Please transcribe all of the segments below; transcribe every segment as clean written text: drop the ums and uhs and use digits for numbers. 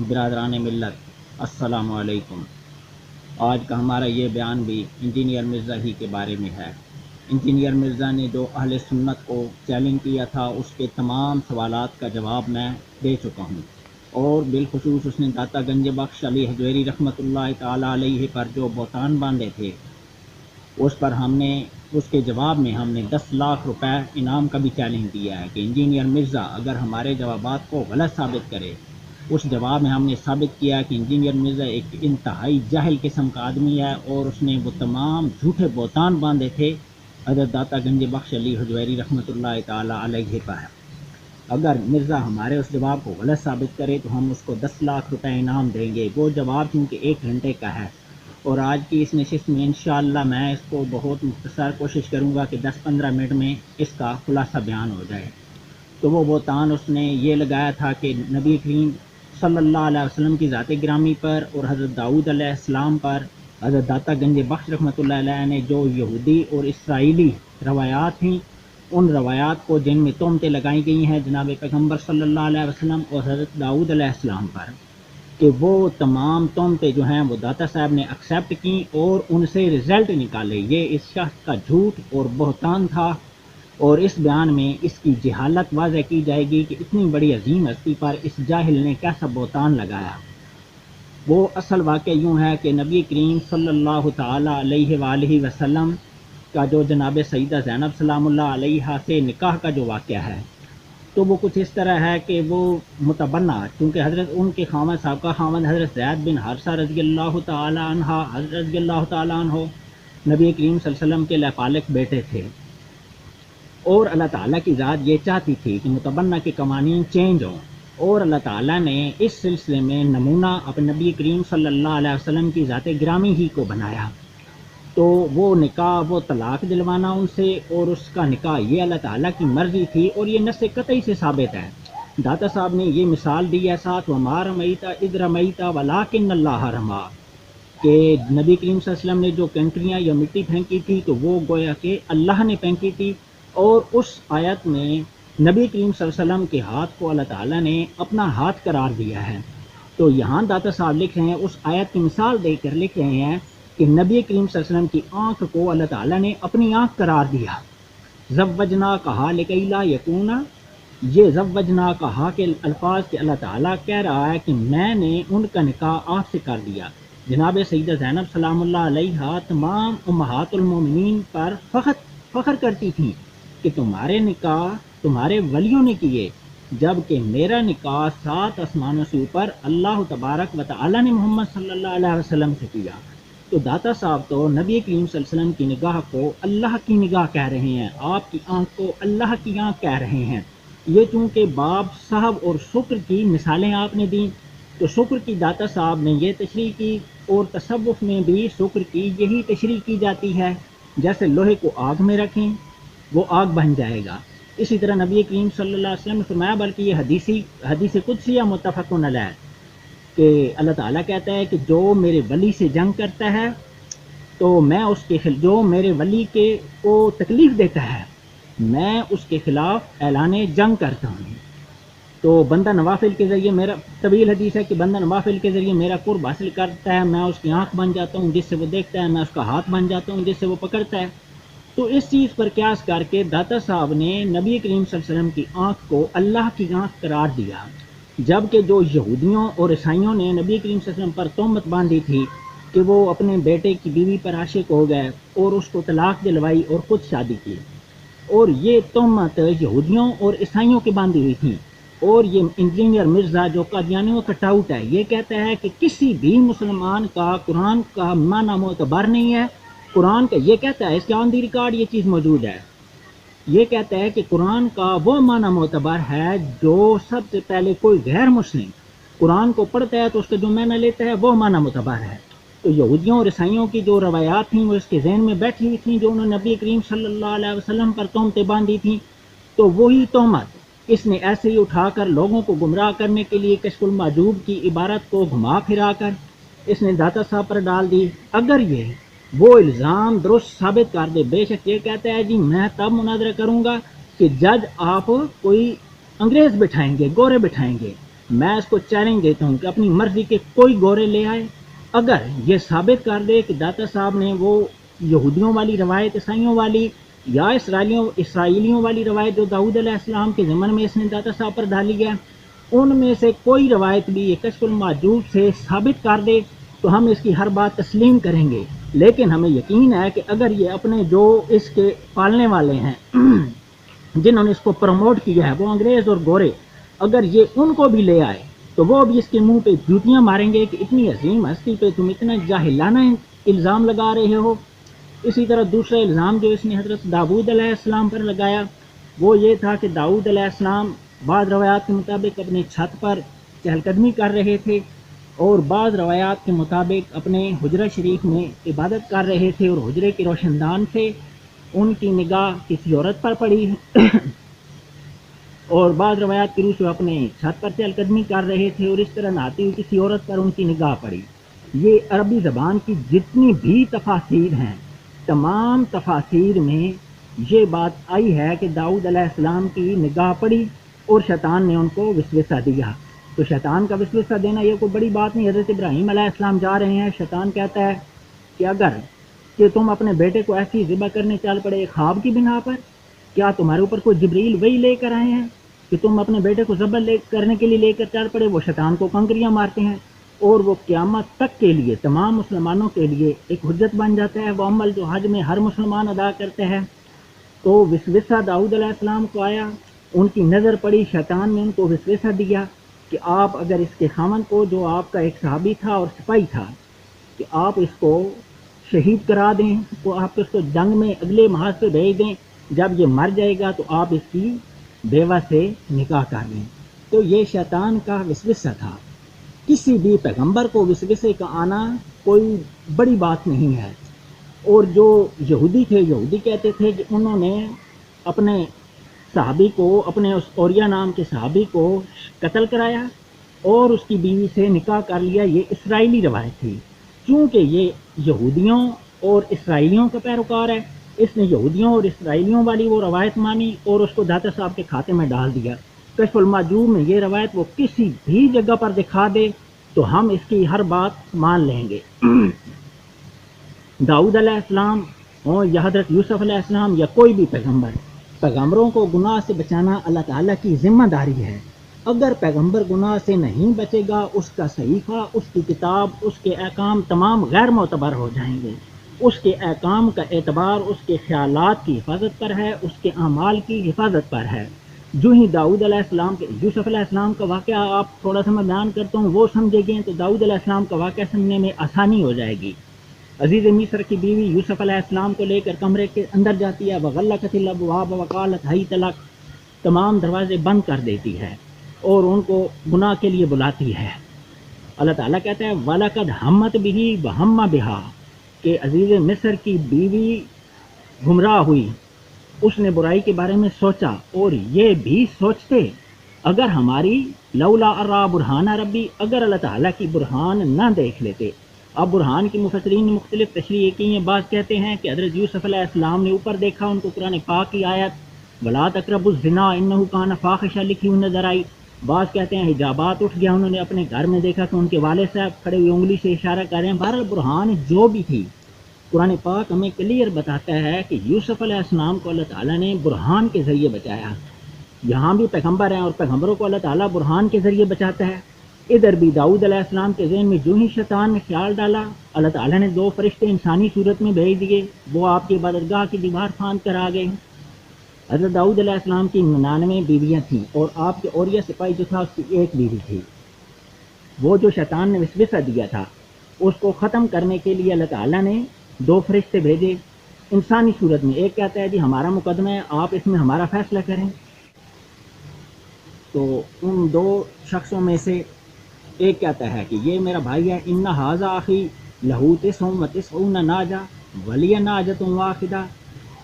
برادران ملت، السلام علیکم۔ آج کا ہمارا یہ بیان بھی انجینئر مرزا ہی کے بارے میں ہے۔ انجینئر مرزا نے جو اہل سنت کو چیلنج کیا تھا اس کے تمام سوالات کا جواب میں دے چکا ہوں، اور بالخصوص اس نے داتا گنج بخش علی حجویری رحمۃ اللہ تعالیٰ علیہ پر جو بہتان باندھے تھے اس پر اس کے جواب میں ہم نے 10 لاکھ روپے انعام کا بھی چیلنج دیا ہے کہ انجینئر مرزا اگر ہمارے جوابات کو غلط ثابت کرے۔ اس جواب میں ہم نے ثابت کیا کہ انجینئر مرزا ایک انتہائی جاہل قسم کا آدمی ہے، اور اس نے وہ تمام جھوٹے بہتان باندھے تھے حضرت داتا گنج بخش علی حجویری رحمۃ اللہ تعالیٰ علیہ پر۔ اگر مرزا ہمارے اس جواب کو غلط ثابت کرے تو ہم اس کو 10 لاکھ روپے انعام دیں گے۔ وہ جواب چونکہ 1 گھنٹے کا ہے، اور آج کی اس نشست میں انشاءاللہ میں اس کو بہت مختصر کوشش کروں گا کہ 10-15 منٹ میں اس کا خلاصہ بیان ہو جائے۔ تو وہ بہتان اس نے یہ لگایا تھا کہ نبی کریم صلی اللہ علیہ وسلم کی ذات گرامی پر اور حضرت داؤد علیہ السلام پر حضرت داتا گنج بخش رحمۃ اللہ علیہ نے جو یہودی اور اسرائیلی روایات تھیں، ان روایات کو جن میں تہمتیں لگائی گئی ہیں جناب پیغمبر صلی اللہ علیہ وسلم اور حضرت داؤد علیہ السلام پر، کہ وہ تمام تہمتیں جو ہیں وہ داتا صاحب نے ایکسیپٹ کی اور ان سے رزلٹ نکالے۔ یہ اس شخص کا جھوٹ اور بہتان تھا، اور اس بیان میں اس کی جہالت واضح کی جائے گی کہ اتنی بڑی عظیم ہستی پر اس جاہل نے کیسا بہتان لگایا۔ وہ اصل واقعہ یوں ہے کہ نبی کریم صلی اللہ تعالیٰ علیہ وآلہ وسلم کا جو جناب سیدہ زینب سلام اللہ علیہا سے نکاح کا جو واقعہ ہے، تو وہ کچھ اس طرح ہے کہ وہ متبنہ، چونکہ حضرت ان کے خاوند سابقہ خاوند حضرت زید بن حارثہ رضی اللہ تعالیٰ عنہ حضرت رضی اللہ تعالیٰ عنہ نبی کریم صلی اللہ علیہ وسلم کے لائق بیٹے تھے، اور اللہ تعالیٰ کی ذات یہ چاہتی تھی کہ متبنہ کے قوانین چینج ہوں، اور اللہ تعالیٰ نے اس سلسلے میں نمونہ اپنے نبی کریم صلی اللہ علیہ وسلم کی ذات گرامی ہی کو بنایا۔ تو وہ نکاح، وہ طلاق دلوانا ان سے، اور اس کا نکاح یہ اللہ تعالیٰ کی مرضی تھی، اور یہ نص قطعی سے ثابت ہے۔ داتا صاحب نے یہ مثال دی ہے ساتھ وَمَا رَمَيْتَ إِذْ رَمَيْتَ وَلَٰكِنَّ اللَّهَ رَمَىٰ، کہ نبی کریم صلی اللہ علیہ وسلم نے جو کنکریاں یا مٹی پھینکی تھی تو وہ گویا کہ اللہ نے پھینکی تھی، اور اس آیت میں نبی کریم صلی اللہ علیہ وسلم کے ہاتھ کو اللہ تعالیٰ نے اپنا ہاتھ قرار دیا ہے۔ تو یہاں داتا صاحب لکھ رہے ہیں، اس آیت کی مثال دے کر لکھ رہے ہیں کہ نبی کریم صلی اللہ علیہ وسلم کی آنکھ کو اللہ تعالیٰ نے اپنی آنکھ قرار دیا۔ زوجنا کہا لکی لا یکونا، یہ زوجنا کہا کہ الفاظ کے اللہ تعالیٰ کہہ رہا ہے کہ میں نے ان کا نکاح آپ سے کر دیا۔ جناب سیدہ زینب سلام اللہ علیہا تمام امہات المومنین پر فخر کرتی تھیں کہ تمہارے نکاح تمہارے ولیوں نے کیے، جبکہ میرا نکاح 7 آسمانوں سے اوپر اللہ تبارک و تعالیٰ نے محمد صلی اللہ علیہ وسلم سے کیا۔ تو داتا صاحب تو نبی کریم صلی اللہ علیہ وسلم کی نگاہ کو اللہ کی نگاہ کہہ رہے ہیں، آپ کی آنکھ کو اللہ کی آنکھ کہہ رہے ہیں۔ یہ چونکہ باب صاحب اور شکر کی مثالیں آپ نے دیں، تو شکر کی داتا صاحب نے یہ تشریح کی، اور تصوف میں بھی شکر کی یہی تشریح کی جاتی ہے، جیسے لوہے کو آگ میں رکھیں وہ آگ بن جائے گا۔ اسی طرح نبی کریم صلی اللہ علیہ وسلم نے فرمایا، بلکہ یہ حدیث قدسیہ متفق علیہ، کہ اللہ تعالیٰ کہتا ہے کہ جو میرے ولی سے جنگ کرتا ہے تو میں اس کے جو میرے ولی کو تکلیف دیتا ہے میں اس کے خلاف اعلان جنگ کرتا ہوں۔ تو بندہ نوافل کے ذریعے میرا، طویل حدیث ہے کہ بندہ نوافل کے ذریعے میرا قرب حاصل کرتا ہے، میں اس کی آنکھ بن جاتا ہوں جس سے وہ دیکھتا ہے، میں اس کا ہاتھ بن جاتا ہوں جس سے وہ پکڑتا ہے۔ تو اس چیز پر قیاس کر کے داتا صاحب نے نبی کریم صلی اللہ علیہ وسلم کی آنکھ کو اللہ کی آنکھ قرار دیا، جبکہ جو یہودیوں اور عیسائیوں نے نبی کریم صلی اللہ علیہ وسلم پر تہمت باندھی تھی کہ وہ اپنے بیٹے کی بیوی پر عاشق ہو گئے اور اس کو طلاق دلوائی اور خود شادی کی، اور یہ تہمت یہودیوں اور عیسائیوں کی باندھی ہوئی تھی۔ اور یہ انجینئر مرزا جو قادیانیوں کا ٹاؤٹ ہے، یہ کہتا ہے کہ کسی بھی مسلمان کا قرآن کا معنی معتبر نہیں ہے۔ قرآن کا یہ کہتا ہے، اس کے آن دی ریکارڈ یہ چیز موجود ہے، یہ کہتا ہے کہ قرآن کا وہ معنی معتبر ہے جو سب سے پہلے کوئی غیر مسلم قرآن کو پڑھتا ہے تو اس کا جو معنی لیتا ہے وہ معنی معتبر ہے۔ تو یہودیوں اور عیسائیوں کی جو روایات تھیں وہ اس کے ذہن میں بیٹھی ہوئی تھیں، جو انہوں نے نبی کریم صلی اللہ علیہ وسلم پر تہمتیں باندھی تھیں، تو وہی تہمت اس نے ایسے ہی اٹھا کر لوگوں کو گمراہ کرنے کے لیے کشف المحجوب کی عبارت کو گھما پھرا کر اس نے داتا صاحب پر ڈال دی۔ اگر یہ وہ الزام درست ثابت کر دے، بے شک یہ کہتا ہے جی میں تب مناظرہ کروں گا کہ جج آپ کوئی انگریز بٹھائیں گے، گورے بٹھائیں گے، میں اس کو چیلنج دیتا ہوں کہ اپنی مرضی کے کوئی گورے لے آئے، اگر یہ ثابت کر دے کہ داتا صاحب نے وہ یہودیوں والی روایت، عیسائیوں والی یا اسرائیلیوں والی روایت جو داؤد علیہ السلام کے ضمن میں اس نے داتا صاحب پر ڈالی ہے، ان میں سے کوئی روایت بھی یہ کشف المحجوب سے ثابت کر دے تو ہم اس کی ہر بات تسلیم کریں گے۔ لیکن ہمیں یقین ہے کہ اگر یہ اپنے جو اس کے پالنے والے ہیں جنہوں نے اس کو پروموٹ کیا ہے، وہ انگریز اور گورے، اگر یہ ان کو بھی لے آئے تو وہ بھی اس کے منہ پہ جوتیاں ماریں گے کہ اتنی عظیم ہستی پہ تم اتنا جاہلانہ الزام لگا رہے ہو۔ اسی طرح دوسرا الزام جو اس نے حضرت داؤد علیہ السلام پر لگایا وہ یہ تھا کہ داؤد علیہ السلام بعض روایات کے مطابق اپنے چھت پر چہل قدمی کر رہے تھے اور بعض روایات کے مطابق اپنے حجرہ شریف میں عبادت کر رہے تھے، اور حجرے کے روشن دان سے ان کی نگاہ کسی عورت پر پڑی اور بعض روایات کے روح سے اپنے چھت پر چہل قدمی کر رہے تھے اور اس طرح نہاتی ہوئی کسی عورت پر ان کی نگاہ پڑی۔ یہ عربی زبان کی جتنی بھی تفاسیر ہیں، تمام تفاسیر میں یہ بات آئی ہے کہ داؤد علیہ السلام کی نگاہ پڑی اور شیطان نے ان کو وسوسہ دیا۔ تو شیطان کا وسوسہ دینا یہ کوئی بڑی بات نہیں۔ حضرت ابراہیم علیہ السلام جا رہے ہیں، شیطان کہتا ہے کہ اگر کہ تم اپنے بیٹے کو ایسی ذبح کرنے چل پڑے خواب کی بنا پر، کیا تمہارے اوپر کوئی جبریل وہی لے کر آئے ہیں کہ تم اپنے بیٹے کو ذبح کرنے کے لیے لے کر چل پڑے؟ وہ شیطان کو کنکریاں مارتے ہیں اور وہ قیامت تک کے لیے تمام مسلمانوں کے لیے ایک حجت بن جاتا ہے، وہ عمل جو حج میں ہر مسلمان ادا کرتے ہیں۔ تو وسوسہ داؤد علیہ السلام کو آیا، ان کی نظر پڑی، شیطان نے ان کو وسوسہ دیا کہ آپ اگر اس کے خاوند کو، جو آپ کا ایک صحابی تھا اور سپاہی تھا، کہ آپ اس کو شہید کرا دیں، تو آپ اس کو جنگ میں اگلے محاذ پہ بھیج دیں، جب یہ مر جائے گا تو آپ اس کی بیوہ سے نکاح کر لیں۔ تو یہ شیطان کا وسوسہ تھا۔ کسی بھی پیغمبر کو وسوسے کا آنا کوئی بڑی بات نہیں ہے۔ اور جو یہودی تھے، یہودی کہتے تھے کہ انہوں نے اپنے صحابی کو، اپنے اس اوریا نام کے صحابی کو قتل کرایا اور اس کی بیوی سے نکاح کر لیا۔ یہ اسرائیلی روایت تھی، چونکہ یہ یہودیوں اور اسرائیلیوں کا پیروکار ہے، اس نے یہودیوں اور اسرائیلیوں والی وہ روایت مانی اور اس کو داتا صاحب کے کھاتے میں ڈال دیا۔ کشف المحجوب میں یہ روایت وہ کسی بھی جگہ پر دکھا دے تو ہم اس کی ہر بات مان لیں گے۔ داؤد علیہ السلام ہوں یا حضرت یوسف علیہ السلام یا کوئی بھی پیغمبروں کو گناہ سے بچانا اللہ تعالیٰ کی ذمہ داری ہے۔ اگر پیغمبر گناہ سے نہیں بچے گا، اس کا صحیفہ، اس کی کتاب، اس کے احکام تمام غیر معتبر ہو جائیں گے۔ اس کے احکام کا اعتبار اس کے خیالات کی حفاظت پر ہے، اس کے اعمال کی حفاظت پر ہے۔ جو ہی داؤد علیہ السلام کے، یوسف علیہ السلام کا واقعہ آپ تھوڑا سا میں بیان کرتا ہوں، وہ سمجھے گئے تو داؤد علیہ السلام کا واقعہ سمجھنے میں آسانی ہو جائے گی۔ عزیز مصر کی بیوی یوسف علیہ السلام کو لے کر کمرے کے اندر جاتی ہے، وغلقت الابواب وقالت حیت لک، تمام دروازے بند کر دیتی ہے اور ان کو گناہ کے لیے بلاتی ہے۔ اللہ تعالیٰ کہتا ہے وَلَقَدْ ہَمَّتْ بِهِ وَهَمَّ بِهَا، کہ عزیز مصر کی بیوی گمراہ ہوئی، اس نے برائی کے بارے میں سوچا اور یہ بھی سوچتے اگر ہماری لولا ارا برہان ربی، اگر اللہ تعالیٰ کی برہان نہ دیکھ لیتے۔ اب برہان کی مفسرین نے مختلف تشریح کی ہیں۔ بعض کہتے ہیں کہ حضرت یوسف علیہ السلام نے اوپر دیکھا، ان کو قرآن پاک کی آیت ولا تقربوا الزنا انہ کان فاحشہ لکھی ہوئی نظر آئی۔ بعض کہتے ہیں حجابات اٹھ گیا، انہوں نے اپنے گھر میں دیکھا کہ ان کے والد صاحب کھڑے ہوئے انگلی سے اشارہ کر رہے ہیں۔ بہرحال برہان جو بھی تھی، قرآن پاک ہمیں کلیئر بتاتا ہے کہ یوسف علیہ السلام کو اللہ تعالیٰ نے برہان کے ذریعے بچایا۔ یہاں بھی پیغمبر ہیں اور پیغمبروں کو اللہ تعالیٰ برہان کے ذریعے بچاتا ہے۔ ادھر بھی داؤد علیہ السلام کے ذہن میں جو ہی شیطان نے خیال ڈالا، اللہ تعالیٰ نے 2 فرشتے انسانی صورت میں بھیج دیے، وہ آپ کی عبادتگاہ کی دیوار پھاند کر آ گئے۔ حضرت داؤد علیہ السلام کی 99 بیویاں تھیں اور آپ کے اوریا سپاہی جو تھا اس کی 1 بیوی تھی۔ وہ جو شیطان نے وسوسہ دیا تھا اس کو ختم کرنے کے لیے اللہ تعالیٰ نے 2 فرشتے بھیجے انسانی صورت میں۔ ایک کہتا ہے جی ہمارا مقدمہ ہے، آپ اس میں ہمارا فیصلہ کریں۔ تو ان 2 شخصوں میں سے ایک کہتا ہے کہ یہ میرا بھائی ہے، ان ھذا اخی لہ 99 ناجہ ولی ناجۃ واحدہ،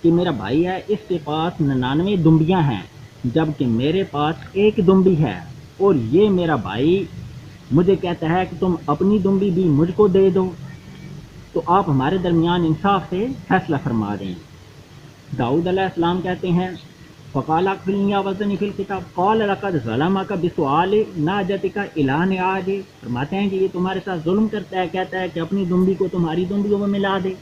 کہ میرا بھائی ہے، اس کے پاس 99 دمبیاں ہیں جبکہ میرے پاس 1 دمبی ہے، اور یہ میرا بھائی مجھے کہتا ہے کہ تم اپنی دمبی بھی مجھ کو دے دو، تو آپ ہمارے درمیان انصاف سے فیصلہ فرما دیں۔ داؤد علیہ السلام کہتے ہیں فقال اقبلنی یا وزنی فی الکتاب قال لقد ظلمک بسؤال ناجتک الی نعاج، فرماتے ہیں کہ یہ تمہارے ساتھ ظلم کرتا ہے، کہتا ہے کہ اپنی دمبی کو تمہاری دمبیوں میں ملا دے.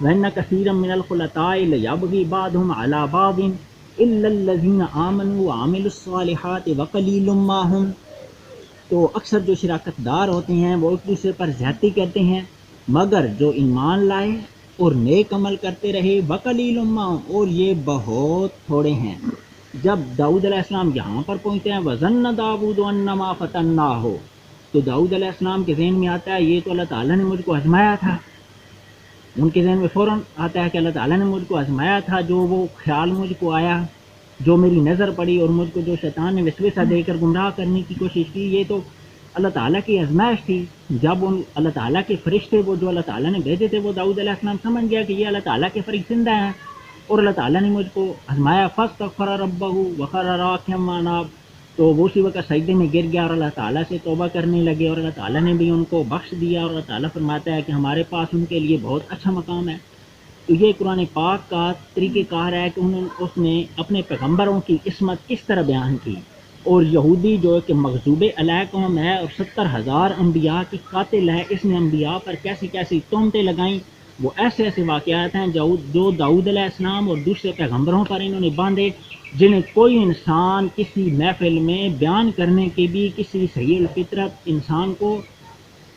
وَإِنَّ كَثِيرًا مِنَ الْخُلَطَاءِ لَيَبْغِي بَعْضُهُمْ عَلَى بَعْضٍ إِلَّا الَّذِينَ آمَنُوا وَعَمِلُوا الصَّالِحَاتِ وَقَلِيلٌ مَّا هُمْ. تو اکثر جو شراکت دار ہوتے ہیں وہ ایک دوسرے پر زیادتی کرتے ہیں، مگر جو ایمان لائے اور نیک عمل کرتے رہے وَقَلِيلٌ مَّا هُمْ، اور یہ بہت تھوڑے ہیں. جب داؤد علیہ السلام یہاں پر پہنچتے ہیں وَظَنَّ دَاوُودُ أَنَّمَا فَتَنَّاهُ، تو داؤد علیہ السلام کے ذہن میں آتا ہے یہ تو اللہ تعالیٰ نے مجھ کو آزمایا تھا. ان کے ذہن میں فوراً آتا ہے کہ اللہ تعالیٰ نے مجھ کو آزمایا تھا. جو وہ خیال مجھ کو آیا، جو میری نظر پڑی اور مجھ کو جو شیطان نے وسوسہ دے کر گمراہ کرنے کی کوشش کی، یہ تو اللہ تعالیٰ کی آزمائش تھی. جب ان اللہ تعالیٰ کے فرشتے وہ جو اللہ تعالیٰ نے بھیجے تھے وہ داؤد علیہ السلام سمجھ گیا کہ یہ اللہ تعالیٰ کے فرشتہ ہیں اور اللہ تعالیٰ نے مجھ کو آزمایا. فاستغفر ربہ وخر راکعا واناب، تو وہ اسی وقت سجدے میں گر گیا اور اللہ تعالیٰ سے توبہ کرنے لگے اور اللہ تعالیٰ نے بھی ان کو بخش دیا. اور اللہ تعالیٰ فرماتا ہے کہ ہمارے پاس ان کے لیے بہت اچھا مقام ہے. تو یہ قرآن پاک کا طریقہ کار ہے کہ اس نے اپنے پیغمبروں کی عصمت کس طرح بیان کی. اور یہودی جو کہ مغضوب علیہ قوم ہے اور 70,000 انبیاء کی قاتل ہے، اس نے انبیاء پر کیسی کیسی تہمتیں لگائیں. وہ ایسے ایسے واقعات ہیں جو داؤد علیہ السلام اور دوسرے پیغمبروں پر انہوں نے باندھے، جنہیں کوئی انسان کسی محفل میں بیان کرنے کے بھی کسی صحیح الفطرت انسان کو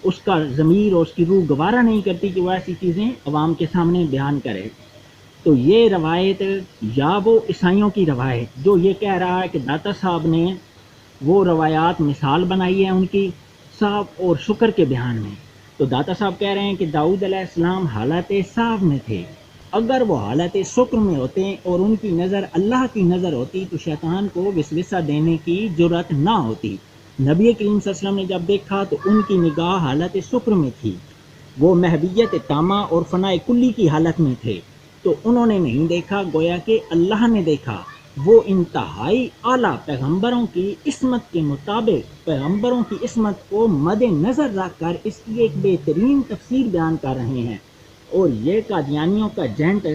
اس کا ضمیر اور اس کی روح گوارا نہیں کرتی کہ وہ ایسی چیزیں عوام کے سامنے بیان کرے. تو یہ روایت یا وہ عیسائیوں کی روایت جو یہ کہہ رہا ہے کہ داتا صاحب نے وہ روایات مثال بنائی ہے ان کی صاحب اور شکر کے بیان میں. تو داتا صاحب کہہ رہے ہیں کہ داؤد علیہ السلام حالت صاحب میں تھے. اگر وہ حالت شکر میں ہوتے اور ان کی نظر اللہ کی نظر ہوتی تو شیطان کو وسوسہ دینے کی جرأت نہ ہوتی. نبی کریم صلی اللہ علیہ وسلم نے جب دیکھا تو ان کی نگاہ حالت شکر میں تھی، وہ محبیت تامہ اور فناء کلی کی حالت میں تھے. تو انہوں نے نہیں دیکھا، گویا کہ اللہ نے دیکھا. وہ انتہائی اعلیٰ پیغمبروں کی عصمت کے مطابق پیغمبروں کی عصمت کو مد نظر رکھ کر اس کی ایک بہترین تفسیر بیان کر رہے ہیں. اور یہ قادیانیوں کا جنٹ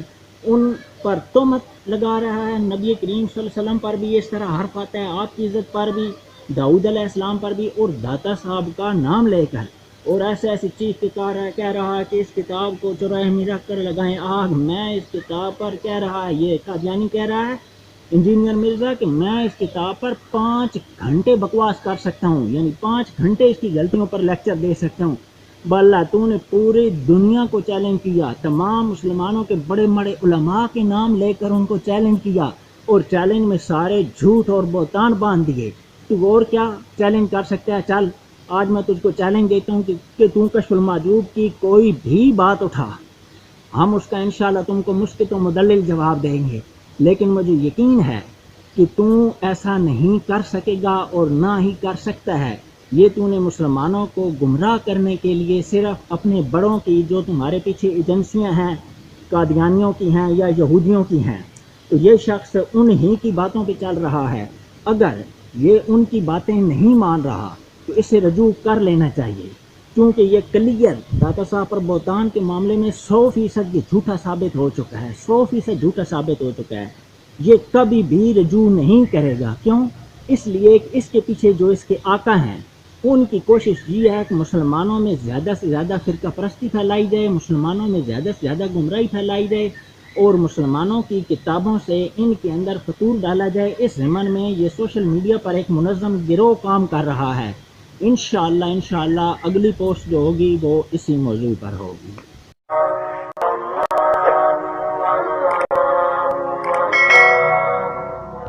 ان پر تہمت لگا رہا ہے. نبی کریم صلی اللہ علیہ وسلم پر بھی اس طرح حرف آتا ہے، آپ کی عزت پر بھی، داؤد علیہ السلام پر بھی، اور داتا صاحب کا نام لے کر. اور ایسی چیز کہہ رہا ہے کہ اس کتاب کو چوراہے میں رکھ کر لگائیں آگ. میں اس کتاب پر کہہ رہا ہے، یہ قادیانی کہہ رہا ہے انجینئر مرزا، کہ میں اس کتاب پر 5 گھنٹے بکواس کر سکتا ہوں، یعنی 5 گھنٹے اس کی غلطیوں پر لیکچر دے سکتا ہوں. بلّہ تو نے پوری دنیا کو چیلنج کیا، تمام مسلمانوں کے بڑے بڑے علماء کے نام لے کر ان کو چیلنج کیا، اور چیلنج میں سارے جھوٹ اور بہتان باندھ دیے. تو اور کیا چیلنج کر سکتا ہے؟ چل آج میں تجھ کو چیلنج دیتا ہوں کہ تو کشف المحجوب کی کوئی بھی بات اٹھا، ہم اس کا انشاءاللہ تم کو مسکت و مدلل جواب دیں گے. لیکن مجھے یقین ہے کہ تو ایسا نہیں کر سکے گا اور نہ ہی کر سکتا ہے. یہ تو نے مسلمانوں کو گمراہ کرنے کے لیے صرف اپنے بڑوں کی جو تمہارے پیچھے ایجنسیاں ہیں، قادیانیوں کی ہیں یا یہودیوں کی ہیں، تو یہ شخص انہی کی باتوں پہ چل رہا ہے. اگر یہ ان کی باتیں نہیں مان رہا تو اسے رجوع کر لینا چاہیے، کیونکہ یہ کلیئر داتا صاحب پر بہتان کے معاملے میں 100% یہ جھوٹا ثابت ہو چکا ہے، 100% جھوٹا ثابت ہو چکا ہے. یہ کبھی بھی رجوع نہیں کرے گا. کیوں؟ اس لیے کہ اس کے پیچھے جو اس کے آقا ہیں ان کی کوشش یہ ہے کہ مسلمانوں میں زیادہ سے زیادہ فرقہ پرستی پھیلائی جائے، مسلمانوں میں زیادہ سے زیادہ گمراہی پھیلائی جائے، اور مسلمانوں کی کتابوں سے ان کے اندر فطور ڈالا جائے. اس ضمن میں یہ سوشل میڈیا پر ایک منظم گروہ کام کر رہا ہے. انشاءاللہ اگلی پوسٹ جو ہوگی وہ اسی موضوع پر ہوگی.